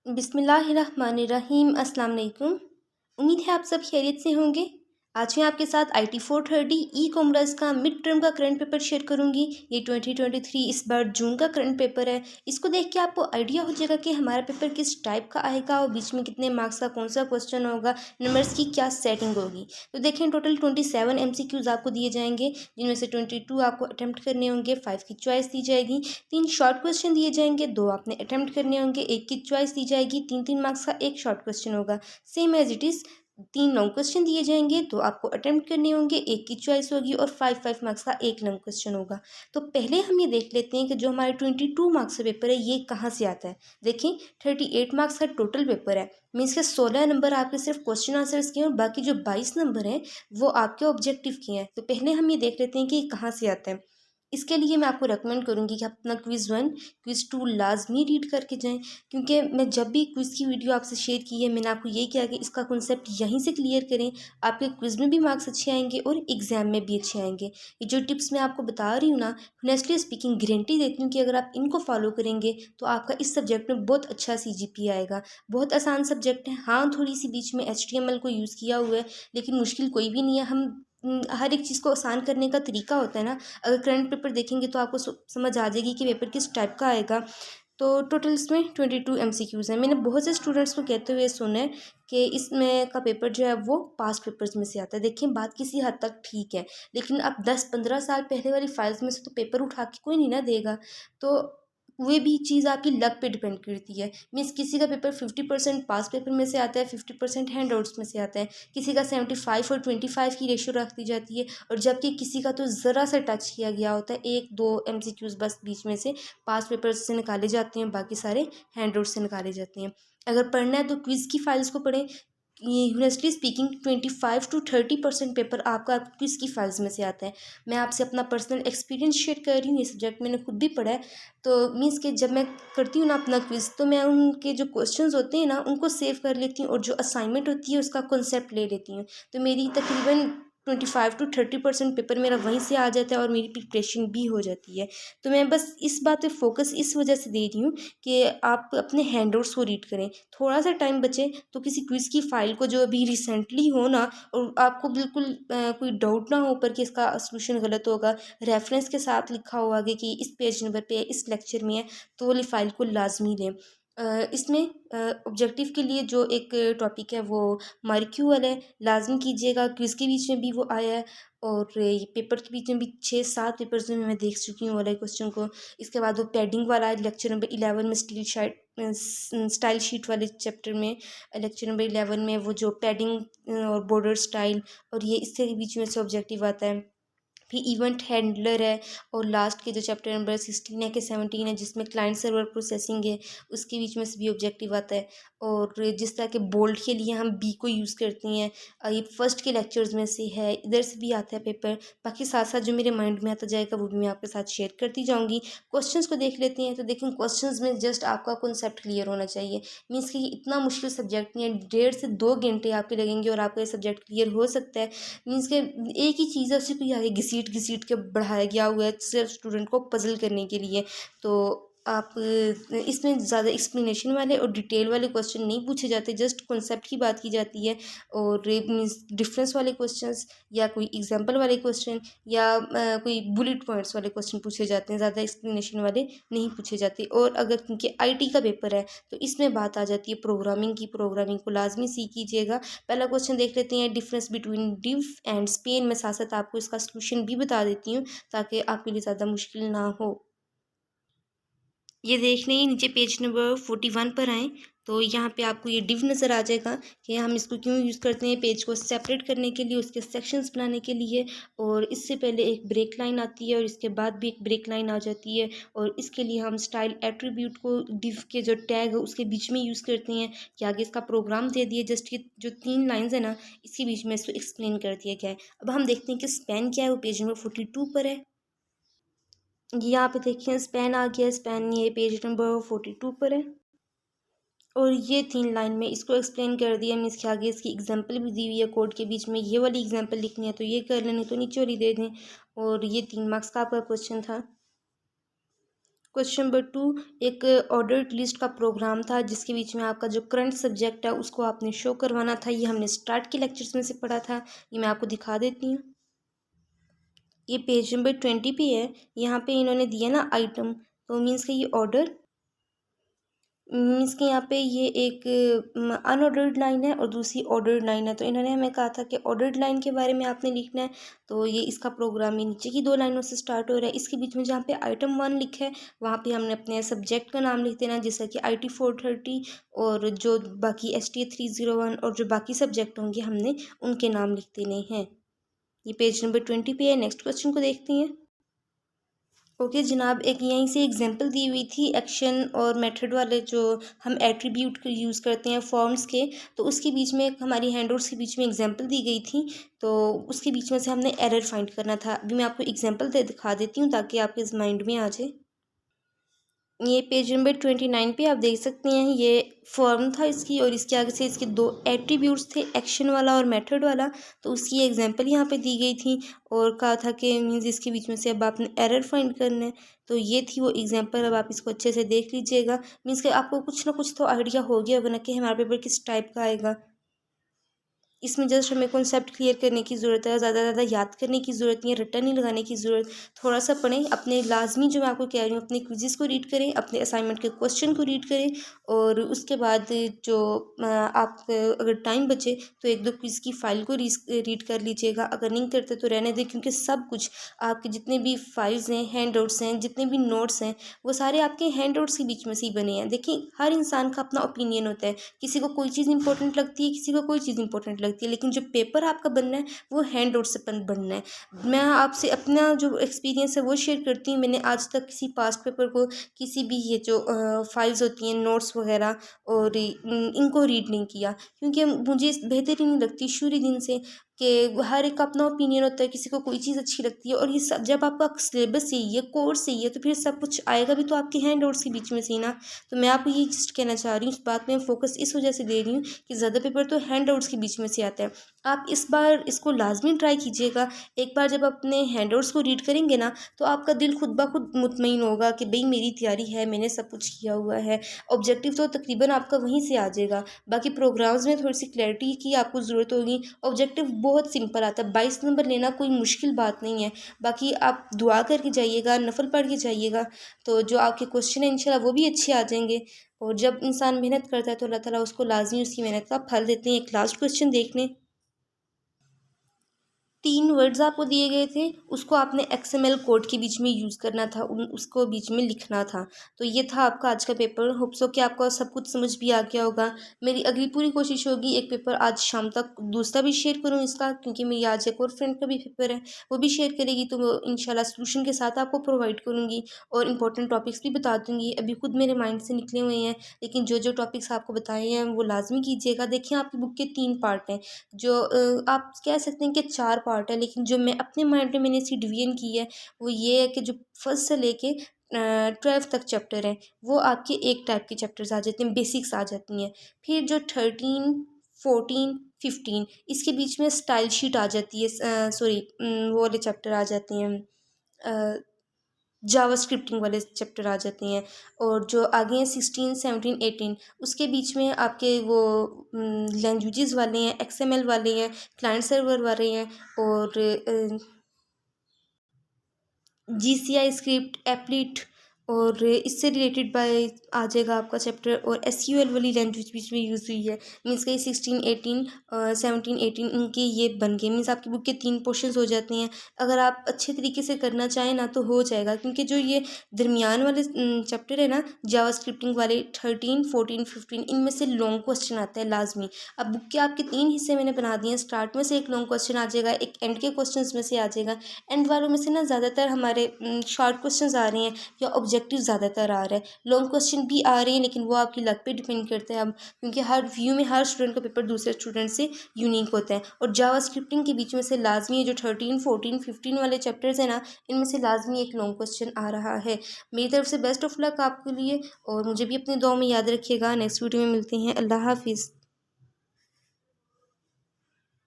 बिस्मिल्लाहिर्रहमानिर्रहीम। अस्सलाम वालेकुम। उम्मीद है आप सब खैरियत से होंगे। आज मैं आपके साथ IT 430 ई कॉमर्स का मिड टर्म का करंट पेपर शेयर करूंगी। ये 2023 इस बार जून का करंट पेपर है। इसको देख के आपको आइडिया हो जाएगा कि हमारा पेपर किस टाइप का आएगा और बीच में कितने मार्क्स का कौन सा क्वेश्चन होगा, नंबर्स की क्या सेटिंग होगी। तो देखें, टोटल 27 MCQs आपको दिए जाएंगे, जिनमें से 22 आपको अटैम्प्ट करने होंगे, 5 की चॉइस दी जाएगी। 3 शॉर्ट क्वेश्चन दिए जाएंगे, 2 आपने अटैम्प्ट करने होंगे, 1 की चॉइस दी जाएगी। 3 मार्क्स का एक शॉर्ट क्वेश्चन होगा। Same as it is 3 long question दिए जाएंगे, 2 आपको अटेम्प्ट करने होंगे, 1 की चॉइस होगी और 5 मार्क्स का एक लॉन्ग क्वेश्चन होगा। तो पहले हम ये देख लेते हैं कि जो हमारे 22 मार्क्स का पेपर है ये कहाँ से आता है। देखिए, 38 मार्क्स का टोटल पेपर है। मीन्स के 16 नंबर आपके सिर्फ क्वेश्चन आंसर्स के हैं और बाकी जो 22 नंबर हैं वो आपके ऑब्जेक्टिव के हैं। तो पहले हम ये देख लेते हैं कि ये कहाँ से आता है। इसके लिए मैं आपको रेकमेंड करूँगी कि आप अपना क्विज़ 1 क्विज़ 2 लाजमी रीड करके जाएं, क्योंकि मैं जब भी क्विज़ की वीडियो आपसे शेयर की है मैंने आपको यही किया कि इसका कॉन्सेप्ट यहीं से क्लियर करें। आपके क्विज़ में भी मार्क्स अच्छे आएंगे और एग्ज़ाम में भी अच्छे आएंगे। ये जो टिप्स मैं आपको बता रही हूँ ना, ऑनेस्टली स्पीकिंग गारंटी देती हूँ कि अगर आप इनको फॉलो करेंगे तो आपका इस सब्जेक्ट में बहुत अच्छा CGPA आएगा। बहुत आसान सब्जेक्ट है। हाँ, थोड़ी सी बीच में HTML को यूज़ किया हुआ है, लेकिन मुश्किल कोई भी नहीं है। हम हर एक चीज़ को आसान करने का तरीका होता है ना। अगर करंट पेपर देखेंगे तो आपको समझ आ जाएगी कि पेपर किस टाइप का आएगा। तो टोटल इसमें 22 MCQs हैं। मैंने बहुत से स्टूडेंट्स को कहते हुए सुना है कि इसमें का पेपर जो है वो पास्ट पेपर्स में से आता है। देखिए, बात किसी हद तक ठीक है, लेकिन अब 10-15 साल पहले वाली फाइल्स में से तो पेपर उठा के कोई नहीं ना देगा। तो वही भी चीज़ आपकी लक पे डिपेंड करती है। मीन्स किसी का पेपर 50% पास पेपर में से आता है, 50% हैंड आउट्स में से आता है। किसी का 75 और 25 की रेशो रख दी जाती है, और जबकि किसी का तो ज़रा सा टच किया गया होता है, 1-2 MCQs बस बीच में से पास पेपर्स से निकाले जाते हैं, बाकी सारे हैंड आउट से निकाले जाते हैं। अगर पढ़ना है तो क्विज़ की फाइल्स को पढ़ें। यूनिवर्सली स्पीकिंग 25 to 30% पेपर आपका क्विज़ की फाइल्स में से आता है। मैं आपसे अपना पर्सनल एक्सपीरियंस शेयर कर रही हूँ। ये सब्जेक्ट मैंने खुद भी पढ़ा है। तो मीन्स कि जब मैं करती हूँ ना अपना क्विज़, तो मैं उनके जो क्वेश्चंस होते हैं ना उनको सेव कर लेती हूँ और जो असाइनमेंट होती है उसका कॉन्सेप्ट ले लेती हूँ। तो मेरी तकरीबन 25 to 30% पेपर मेरा वहीं से आ जाता है और मेरी प्रिपरेशन भी हो जाती है। तो मैं बस इस बात पे फोकस इस वजह से दे रही हूँ कि आप अपने हैंडआउट्स को रीड करें। थोड़ा सा टाइम बचे तो किसी क्विज़ की फ़ाइल को जो अभी रिसेंटली हो ना, और आपको बिल्कुल कोई डाउट ना हो ऊपर कि इसका सॉल्यूशन गलत होगा, रेफरेंस के साथ लिखा हो आगे कि इस पेज नंबर पे इस लेक्चर में है, तो वाली फ़ाइल को लाजमी लें। इसमें ऑब्जेक्टिव के लिए जो एक टॉपिक है वो मॉलिक्यूल है, लाजमी कीजिएगा। क्विज़ के बीच में भी वो आया है और ये पेपर के बीच में भी 6-7 पेपर्स में मैं देख चुकी हूँ वाला क्वेश्चन को। इसके बाद वो पैडिंग वाला है लेक्चर नंबर 11 में, स्टाइल शीट वाले चैप्टर में, लेक्चर नंबर 11 में वो जो पैडिंग और बॉर्डर स्टाइल, और ये इसके बीच में से ऑब्जेक्टिव आता है। फिर इवेंट हैंडलर है, और लास्ट के जो चैप्टर नंबर 16 है कि 17 है जिसमें क्लाइंट सर्वर प्रोसेसिंग है, उसके बीच में से भी ऑब्जेक्टिव आता है। और जिस तरह के बोल्ड के लिए हम बी को यूज़ करते हैं, ये फर्स्ट के लेक्चर्स में से है, इधर से भी आता है पेपर। बाकी साथ साथ जो मेरे माइंड में आता जाएगा वो भी मैं आपके साथ शेयर करती जाऊँगी। क्वेश्चंस को देख लेते हैं। तो देखें, क्वेश्चंस में जस्ट आपका कॉन्सेप्ट क्लियर होना चाहिए। मीन्स कि ये इतना मुश्किल सब्जेक्ट नहीं है, 1.5 से 2 घंटे आपके लगेंगे और आपका ये सब्जेक्ट क्लियर हो सकता है। मीन्स के एक ही चीज़ है, उसी को आगे घसीट घसीट के बढ़ाया गया हुआ है सिर्फ स्टूडेंट को पजल करने के लिए। तो आप इसमें ज़्यादा एक्सप्लेनेशन वाले और डिटेल वाले क्वेश्चन नहीं पूछे जाते, जस्ट कॉन्सेप्ट की बात की जाती है। और मीन्स डिफरेंस वाले क्वेश्चंस या कोई एग्जांपल वाले क्वेश्चन या कोई बुलेट पॉइंट्स वाले क्वेश्चन पूछे जाते हैं, ज़्यादा एक्सप्लेनेशन वाले नहीं पूछे जाते। और अगर क्योंकि IT का पेपर है तो इसमें बात आ जाती है प्रोग्रामिंग की। प्रोग्रामिंग को लाजमी सीख कीजिएगा। पहला क्वेश्चन देख लेते हैं, difference between div and Spain. मैं साथ साथ आपको इसका सॉल्यूशन भी बता देती हूँ ताकि आपके लिए ज़्यादा मुश्किल ना हो। ये देख लें, नीचे पेज नंबर 41 पर आएँ तो यहाँ पे आपको ये डिव नज़र आ जाएगा कि हम इसको क्यों यूज़ करते हैं। पेज को सेपरेट करने के लिए, उसके सेक्शंस बनाने के लिए। और इससे पहले एक ब्रेक लाइन आती है और इसके बाद भी एक ब्रेक लाइन आ जाती है, और इसके लिए हम स्टाइल एट्रीब्यूट को डिव के जो टैग है उसके बीच में यूज़ करते हैं कि आगे इसका प्रोग्राम दे दिए। जस्ट ये जो 3 लाइन्स है ना, इसके बीच में इसको एक्सप्लेन कर दिया गया है। अब हम देखते हैं कि स्पैन क्या है, वो पेज नंबर 42 पर है। यहाँ पे देखिए स्पैन आ गया। स्पैन ये पेज नंबर 42 पर है, और ये 3 लाइन में इसको एक्सप्लेन कर दिया। मीन्स के आगे इसकी एग्जांपल भी दी हुई है कोड के बीच में। ये वाली एग्जांपल लिखनी है तो ये कर लेनी, तो नीचे वाली दे दें। और ये 3 मार्क्स का आपका क्वेश्चन था। क्वेश्चन नंबर 2, एक ऑर्डर्ड लिस्ट का प्रोग्राम था जिसके बीच में आपका जो करंट सब्जेक्ट है उसको आपने शो करवाना था। ये हमने स्टार्ट के लेक्चर्स में से पढ़ा था। ये मैं आपको दिखा देती हूँ। ये पेज नंबर 20 पे है। यहाँ पे इन्होंने दिया ना आइटम, तो मीन्स कि ये ऑर्डर मीन्स कि यहाँ पे ये एक अनऑर्डर्ड लाइन है और दूसरी ऑर्डर्ड लाइन है। तो इन्होंने हमें कहा था कि ऑर्डर्ड लाइन के बारे में आपने लिखना है। तो ये इसका प्रोग्राम ये नीचे की 2 लाइनों से स्टार्ट हो रहा है। इसके बीच में जहाँ पे आइटम 1 लिखा है वहाँ पे हमने अपने सब्जेक्ट का नाम लिख देना, जैसा कि IT430, और जो बाकी STA301 और जो बाकी सब्जेक्ट होंगे हमने उनके नाम लिख देने हैं। ये पेज नंबर 20 पे है। नेक्स्ट क्वेश्चन को देखते हैं। ओके जनाब, एक यहीं से एग्जांपल दी हुई थी एक्शन और मेथड वाले, जो हम एट्रीब्यूट यूज़ करते हैं फॉर्म्स के, तो उसके बीच में हमारी हैंडआउट्स के बीच में एग्जांपल दी गई थी। तो उसके बीच में से हमने एरर फाइंड करना था। अभी मैं आपको एग्जांपल दिखा देती हूँ ताकि आपके इस माइंड में आ जाए। ये पेज नंबर 29 पे आप देख सकते हैं, ये फॉर्म था इसकी और इसके आगे से इसके 2 एट्रीब्यूट्स थे, एक्शन वाला और मेथड वाला। तो उसकी एग्जांपल यहाँ पे दी गई थी और कहा था कि मीन्स इसके बीच में से अब आपने एरर फाइंड करना है। तो ये थी वो एग्जांपल। अब आप इसको अच्छे से देख लीजिएगा। मीन्स कि आपको कुछ ना कुछ तो आइडिया हो गया होगा ना कि हमारा पेपर किस टाइप का आएगा। इसमें जस्ट हमें कॉन्सेप्ट क्लियर करने की ज़रूरत है, ज़्यादा याद करने की ज़रूरत नहीं है, रट्टा नहीं लगाने की ज़रूरत। थोड़ा सा पढ़ें, अपने लाजमी जो मैं आपको कह रही हूँ अपने क्विज़ेस को रीड करें, अपने असाइनमेंट के क्वेश्चन को रीड करें, और उसके बाद जो आप अगर टाइम बचे तो 1-2 क्विज़ की फ़ाइल को रीड कर लीजिएगा। अगर नहीं करते तो रहने दें, क्योंकि सब कुछ आपके जितने भी फाइल्स हैं, हैंड आउट्स हैं, जितने भी नोट्स हैं, वो सारे आपके हैंड आउट्स के बीच में से ही बने हैं। देखिए, हर इंसान का अपना ओपिनियन होता है। किसी को कोई चीज़ इंपॉर्टेंट लगती है, किसी को कोई चीज़ इंपॉर्टेंट लगती है, लेकिन जो पेपर आपका बनना है वो हैंड आउट से बनना है। मैं आपसे अपना जो एक्सपीरियंस है वो शेयर करती हूँ। मैंने आज तक किसी पास्ट पेपर को, किसी भी ये जो फाइल्स होती हैं, नोट्स वगैरह, और इनको रीड नहीं किया, क्योंकि मुझे बेहतरी नहीं लगती शुरू दिन से कि हर एक का अपना ओपिनियन होता है। किसी को कोई चीज़ अच्छी लगती है, और ये सब जब आपका सिलेबस यही है, कोर्स यही है, तो फिर सब कुछ आएगा भी तो आपके हैंड आउट्स के बीच में से ही ना। तो मैं आपको ये जस्ट कहना चाह रही हूँ, इस बात में फोकस इस वजह से दे रही हूँ कि ज़्यादा पेपर तो हैंड आउट्स के बीच में से आता है। आप इस बार इसको लाजमी ट्राई कीजिएगा। एक बार जब अपने हैंड आउट्स को रीड करेंगे ना, तो आपका दिल खुद ब खुद मुतमईन होगा कि भाई मेरी तैयारी है, मैंने सब कुछ किया हुआ है। ऑब्जेक्टिव तो तकरीबन आपका वहीं से आ जाएगा। बाकी प्रोग्राम्स में थोड़ी सी क्लैरिटी की आपको ज़रूरत होगी। ऑब्जेक्टिव बहुत सिंपल आता है, 22 नंबर लेना कोई मुश्किल बात नहीं है। बाकी आप दुआ करके जाइएगा, नफल पढ़ के जाइएगा, तो जो आपके क्वेश्चन है इंशाल्लाह वो भी अच्छे आ जाएंगे। और जब इंसान मेहनत करता है तो अल्लाह ताला उसको लाजमी उसकी मेहनत का फल देते हैं। एक लास्ट क्वेश्चन देख लें। 3 वर्ड्स आपको दिए गए थे, उसको आपने XML कोड के बीच में यूज़ करना था, उसको बीच में लिखना था। तो ये था आपका आज का पेपर। होप सो कि आपको सब कुछ समझ भी आ गया होगा। मेरी अगली पूरी कोशिश होगी एक पेपर आज शाम तक दूसरा भी शेयर करूँ इसका, क्योंकि मेरी आज एक और फ्रेंड का भी पेपर है, वो भी शेयर करेगी, तो वो इंशाल्लाह सॉल्यूशन के साथ आपको प्रोवाइड करूँगी और इंपॉर्टेंट टॉपिक्स भी बता दूँगी। अभी खुद मेरे माइंड से निकले हुए हैं, लेकिन जो जो टॉपिक्स आपको बताए हैं वो लाजमी कीजिएगा। देखिए, आपकी बुक के 3 पार्ट हैं, जो आप कह सकते हैं कि 4 पार्ट है, लेकिन जो मैं अपने माइंड में मैंने इसकी डिवीजन की है वो ये है कि जो फर्स्ट से लेके 12 तक चैप्टर हैं वो आपके एक टाइप के चैप्टर्स आ जाते हैं, बेसिक्स आ जाती हैं। फिर जो 13, 14, 15 इसके बीच में स्टाइल शीट आ जाती है, सॉरी वो वाले चैप्टर आ जाते हैं, जावा स्क्रिप्टिंग वाले चैप्टर आ जाते हैं। और जो आगे हैं 16, 17, 18 उसके बीच में आपके वो लैंग्वेजेस वाले हैं, XML वाले हैं, क्लाइंट सर्वर वाले हैं, और GCI स्क्रिप्ट, एप्लिट, और इससे रिलेटेड बाय आ जाएगा आपका चैप्टर। और SQL वाली लैंग्वेज बीच में यूज़ हुई है। मीन्स के 16, 18, 17, 18 इनके ये बन गए। मीन्स आपकी बुक के 3 पोर्शंस हो जाते हैं। अगर आप अच्छे तरीके से करना चाहें ना तो हो जाएगा, क्योंकि जो ये दरमियान वाले चैप्टर है ना, जावा स्क्रिप्टिंग वाले 13, 14, 15 इनमें से लॉन्ग क्वेश्चन आता है लाजमी। अब बुक के आपके 3 हिस्से मैंने बना दिए हैं। स्टार्ट में से एक लॉन्ग क्वेश्चन आ जाएगा, एक एंड के क्वेश्चन में से आ जाएगा। एंड वालों में से ना ज़्यादातर हमारे शॉर्ट क्वेश्चन आ रहे हैं या ऑब्जेक्टिव ज़्यादातर आ रहा है। लॉन्ग क्वेश्चन भी आ रहे हैं, लेकिन वो आपकी लक पे डिपेंड करता है अब, क्योंकि हर व्यू में हर स्टूडेंट का पेपर दूसरे स्टूडेंट से यूनिक होता है। और जावा स्क्रिप्टिंग के बीच में से लाजमी है जो 13, 14, 15 वाले चैप्टर्स हैं ना, इनमें से लाजमी एक लॉन्ग क्वेश्चन आ रहा है। मेरी तरफ से बेस्ट ऑफ लक आपके लिए, और मुझे भी अपनी दुआ में याद रखिएगा। नेक्स्ट वीडियो में मिलते हैं। अल्लाह हाफिज़।